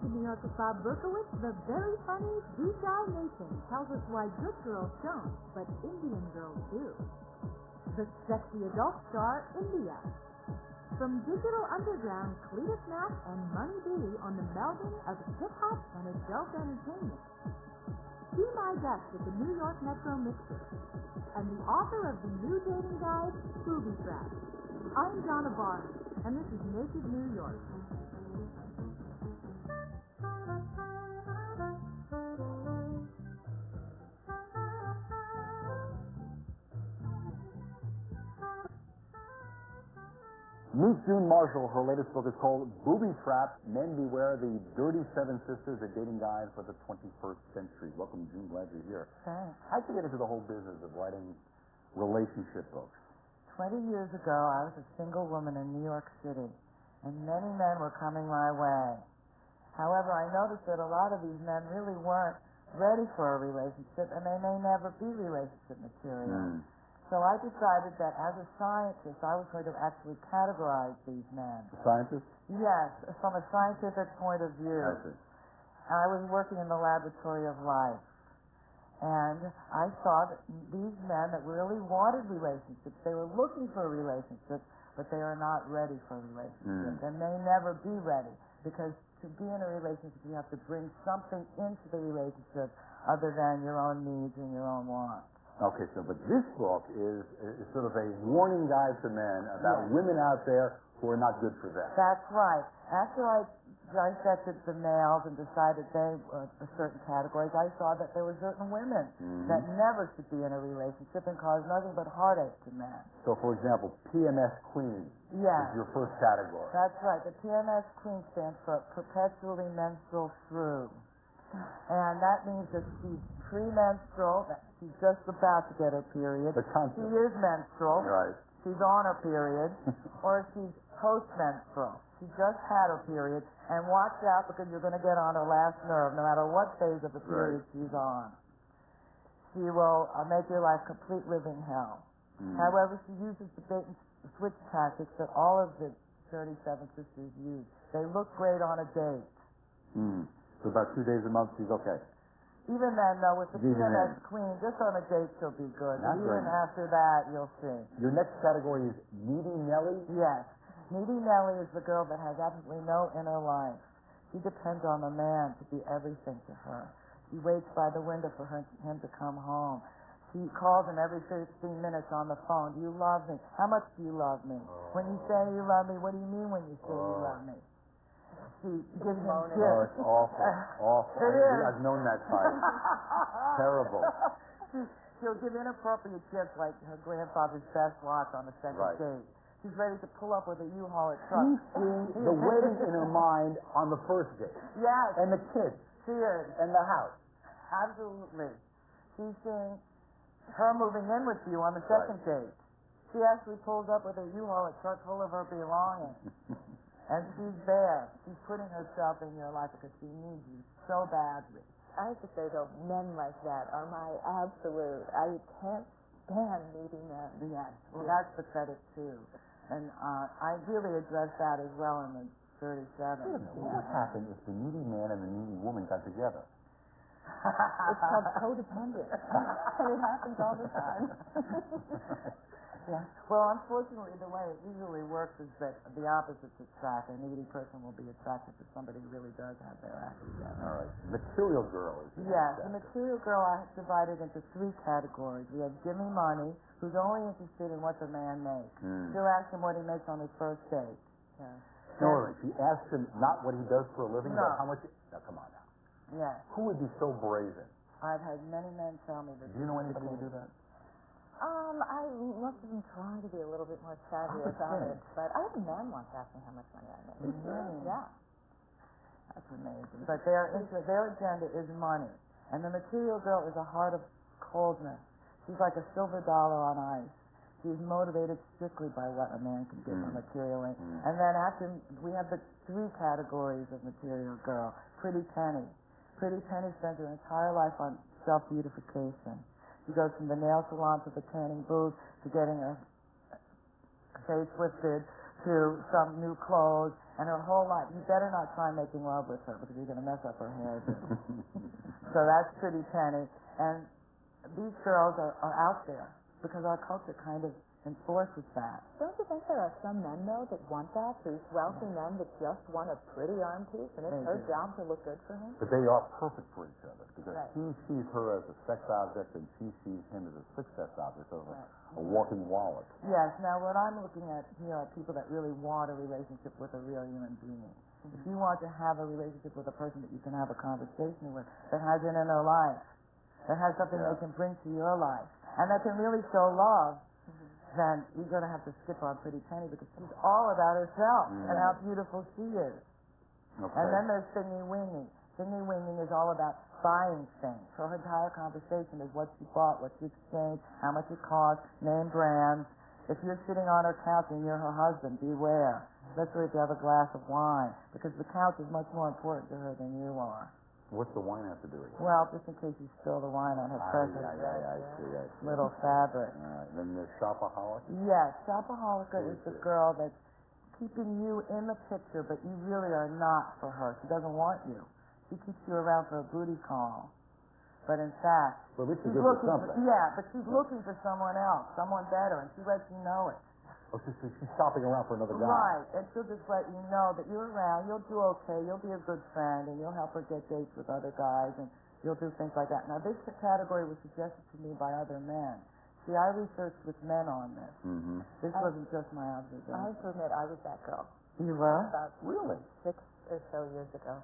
to New York with Bob Berkowitz, the very funny D-Guy Nation tells us why good girls don't, but Indian girls do. The sexy adult star, India. From Digital Underground, Cletus Knapp and Money B on the melding of hip-hop and adult entertainment. Be my guest at the New York Metro Mixer. And the author of the new dating guide, Booby Trapped. I'm Donna, and this is Naked New York. Meet June Marshall. Her latest book is called Booby Trapped, Men Beware, the Dirty Seven Sisters, a dating guide for the 21st century. Welcome, June. Glad you're here. Thanks. How'd you get into the whole business of writing relationship books? 20 years ago, I was a single woman in New York City, and many men were coming my way. However, I noticed that a lot of these men really weren't ready for a relationship, and they may never be relationship material. So I decided that as a scientist, I was going to actually categorize these men. A scientist? Yes, from a scientific point of view. I see. I was working in the laboratory of life. And I saw that these men that really wanted relationships, they were looking for a relationship, but they are not ready for a relationship. And may never be ready, because to be in a relationship, you have to bring something into the relationship other than your own needs and your own wants. Okay, but this book is sort of a warning guide to men about women out there who are not good for them. That's right. After I dissected the males and decided they were certain categories, I saw that there were certain women that never should be in a relationship and cause nothing but heartache to men. So, for example, PMS Queen is your first category. That's right. The PMS Queen stands for Perpetually Menstrual Shrew. And that means that she's premenstrual, she's just about to get her period. She is menstrual. Right. She's on her period. Or she's postmenstrual. She just had her period. And watch out, because you're going to get on her last nerve, no matter what phase of the period she's on. She will make your life complete living hell. However, she uses the bait and switch tactics that all of the 37 sisters use. They look great on a date. So about 2 days a month, she's okay. Even then, though, with the PMS Queen, just on a date she'll be good. Even after that, you'll see. Your next category is Needy Nellie? Yes. Needy Nellie is the girl that has absolutely no inner life. She depends on the man to be everything to her. She waits by the window for him to come home. She calls him every 15 minutes on the phone. Do you love me? How much do you love me? When you say you love me, what do you mean when you say you love me? She gives him gifts. Oh, it's awful. Awful. It is. I've known that type. Terrible. She'll give inappropriate gifts like her grandfather's best watch on the second date. She's ready to pull up with a U-Haul at truck. She's seeing the wedding in her mind on the first date. Yes. And the kids. She is. And the house. Absolutely. She's seeing her moving in with you on the second date. She actually pulls up with a U-Haul at truck full of her belongings. And she's there. She's putting herself in your life because she needs you so badly. I have to say, though, men like that are my absolute. I can't stand meeting them. Yes. Well, that's pathetic, too. And I really address that as well in the 37. What would happen if the needy man and the needy woman got together? It's called codependent. And it happens all the time. Yeah. Well, unfortunately, the way it usually works is that the opposites attract. A needy person will be attracted to somebody who really does have their act together. All right. Material girl is yes, the material girl I have divided into 3 categories. We have Jimmy Money, who's only interested in what the man makes. She'll ask him what he makes on his first date. No, she asks him not what he does for a living, but how much. Now, come on now. Yes. Who would be so brazen? I've had many men tell me that. Do you know anybody who do that? I must have been trying to be a little bit more savvy about it, but I had a man once ask me how much money I made. Yeah. That's amazing. But their agenda is money. And the material girl is a heart of coldness. She's like a silver dollar on ice. She's motivated strictly by what a man can give her materially. And then after, we have the 3 categories of material girl. Pretty Penny. Pretty Penny spends her entire life on self-beautification. She goes from the nail salon to the tanning booth to getting her face lifted to some new clothes, And her whole life, you better not try making love with her because you're going to mess up her hair. So that's Pretty Penny. And these girls are out there because our culture kind of enforces that. Don't you think there are some men, though, that want that? These wealthy men that just want a pretty arm piece, and it's her job to look good for him? But they are perfect for each other because Right. he sees her as a sex object and she sees him as a success object, so a walking wallet. Yes. Now, what I'm looking at here are people that really want a relationship with a real human being. If you want to have a relationship with a person that you can have a conversation with, that has an inner life, that has something they can bring to your life, and that can really show love, then you're going to have to skip on Pretty Penny because she's all about herself and how beautiful she is. Okay. And then there's Thingy Wingy. Thingy Wingy is all about buying things. So her entire conversation is what she bought, what she exchanged, how much it cost, name brands. If you're sitting on her couch and you're her husband, beware. Especially if you have a glass of wine, because the couch is much more important to her than you are. What's the wine have to do with it? Well, just in case you spill the wine on her precious I see. little fabric. Then there's Shopaholic? Yes, Shopaholica is the girl that's keeping you in the picture, but you really are not for her. She doesn't want you. She keeps you around for a booty call. But in fact, Well, this is she's good for looking something. but she's looking for someone else, someone better, and she lets you know it. Oh, so she's shopping around for another guy. Right, and she'll just let you know that you're around, you'll do okay, you'll be a good friend, and you'll help her get dates with other guys, and you'll do things like that. Now, this category was suggested to me by other men. See, I researched with men on this. Mm-hmm. This wasn't just my observation. I have to admit, I was that girl. You were? About Really? 6 or so years ago.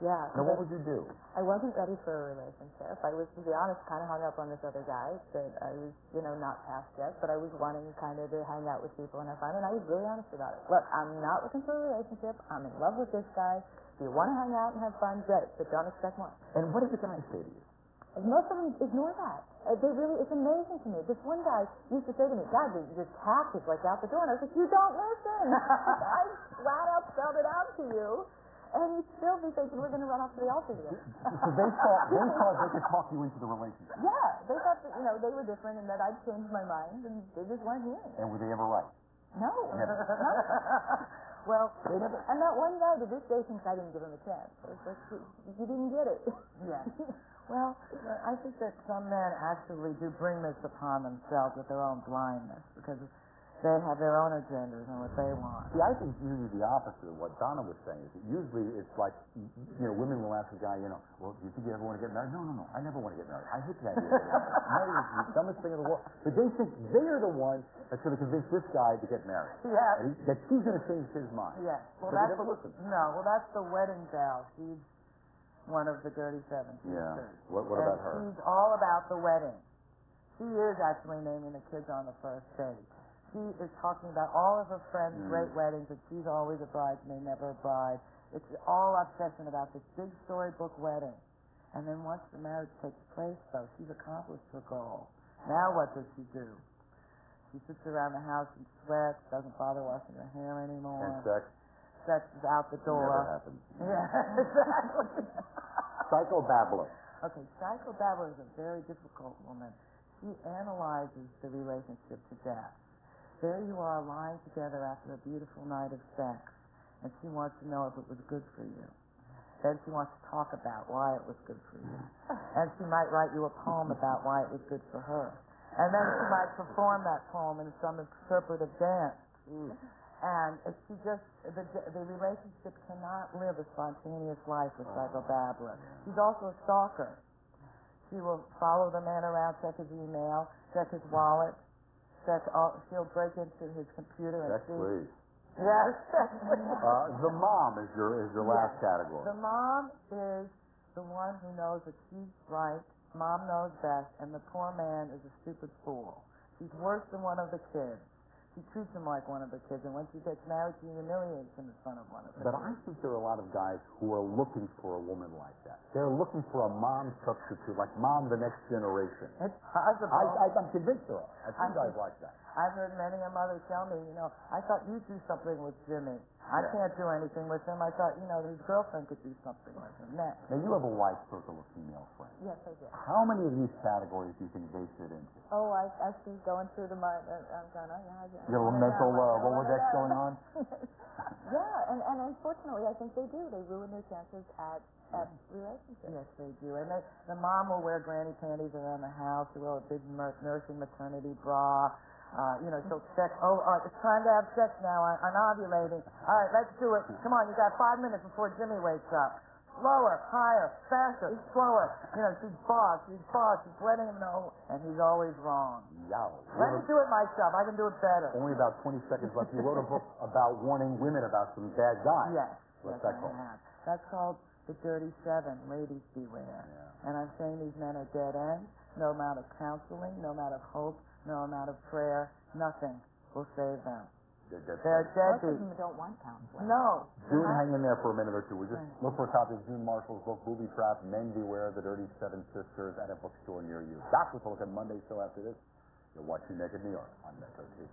Yeah. Now, what would you do? I wasn't ready for a relationship. I was, to be honest, kind of hung up on this other guy that I was, not past yet, but I was wanting kind of to hang out with people and have fun, and I was really honest about it. Look, I'm not looking for a relationship. I'm in love with this guy. If you want to hang out and have fun, great, but don't expect more. And what did the guy say to you? And most of them ignore that. They really, it's amazing to me. This one guy used to say to me, God, your tact is like out the door. And I was like, you don't listen. I flat out spelled it out to you. And you'd still be thinking we're going to run off to the altar together. So they thought they could talk you into the relationship. Yeah, they thought that, they were different and that I'd changed my mind, and they just weren't hearing it. And were they ever right? No. Never. No. Well, and that one guy to this day thinks I didn't give him a chance. It's like, you didn't get it. Yeah. Well, I think that some men actually do bring this upon themselves with their own blindness because they have their own agendas and what they want. See, I think usually the opposite of what Donna was saying is that usually it's like, women will ask a guy, well, do you think you ever want to get married? No, I never want to get married. I hate the idea of getting married. Marriage is the dumbest thing in the world. But they think they're the one that's going to convince this guy to get married. Yeah. And that she's going to change his mind. Yeah. Well, So that's they never listen. that's the wedding bell. She's one of the Dirty Seven sisters. Yeah. What about her? She's all about the wedding. She is actually naming the kids on the first date. She is talking about all of her friends' great weddings, and she's always a bridesmaid, never a bride. It's all obsession about this big storybook wedding. And then once the marriage takes place, though, she's accomplished her goal. Now what does she do? She sits around the house and sweats, doesn't bother washing her hair anymore. And sex? Sex is out the door. Never happens. Yeah, exactly. Psychobabbler. Okay, psychobabbler is a very difficult woman. She analyzes the relationship to death. There you are lying together after a beautiful night of sex, and she wants to know if it was good for you. Then she wants to talk about why it was good for you. And she might write you a poem about why it was good for her. And then she might perform that poem in some interpretive dance. And she just, the relationship cannot live a spontaneous life with psychobabbler. She's also a stalker. She will follow the man around, check his email, check his wallet, she'll break into his computer and That's see. please. Yes. The mom is your last category. The mom is the one who knows that she's right. Mom knows best, and the poor man is a stupid fool. She's worse than one of the kids. She treats him like one of the kids, and when she gets married, she humiliates him in front of one of the But kids. I think there are a lot of guys who are looking for a woman like that. They're looking for a mom substitute, like Mom the Next Generation. It's possible. I'm convinced there are. I've seen guys like that. I've heard many a mother tell me, I thought you'd do something with Jimmy. I can't do anything with him. I thought, his girlfriend could do something with him. Next. Now, you have a wide circle of female friends. Yes, I do. How many of these categories do you think they fit into? Oh, I see going through the mind. Donna, You got a little mental Rolodex going on? Yeah, and unfortunately, I think they do. They ruin their chances at relationships. Yes, they do. And the mom will wear granny panties around the house. She'll wear a big nursing maternity bra. She'll check. It's time to have sex now. I'm ovulating. All right, let's do it. Come on, you got 5 minutes before Jimmy wakes up. Slower, higher, faster, slower. She's boss. She's letting him know, and he's always wrong. Yow. Let me do it myself. I can do it better. Only about 20 seconds left. You wrote a book about warning women about some bad guys. Yes. What's yes, that called? I have. That's called The Dirty Seven. Ladies, beware. Yeah. And I'm saying these men are dead ends. No amount of counseling, no amount of hope, no amount of prayer, nothing will save them. They're Most of deadbeats. them don't want counseling. No. June, hang in there for a minute or two. We just look for a copy of June Marshall's book, Booby Trapped, Men Beware, The Dirty Seven Sisters, at a bookstore near you. Doctors will look at Monday, so after this, you're watching Naked New York on Metro TV.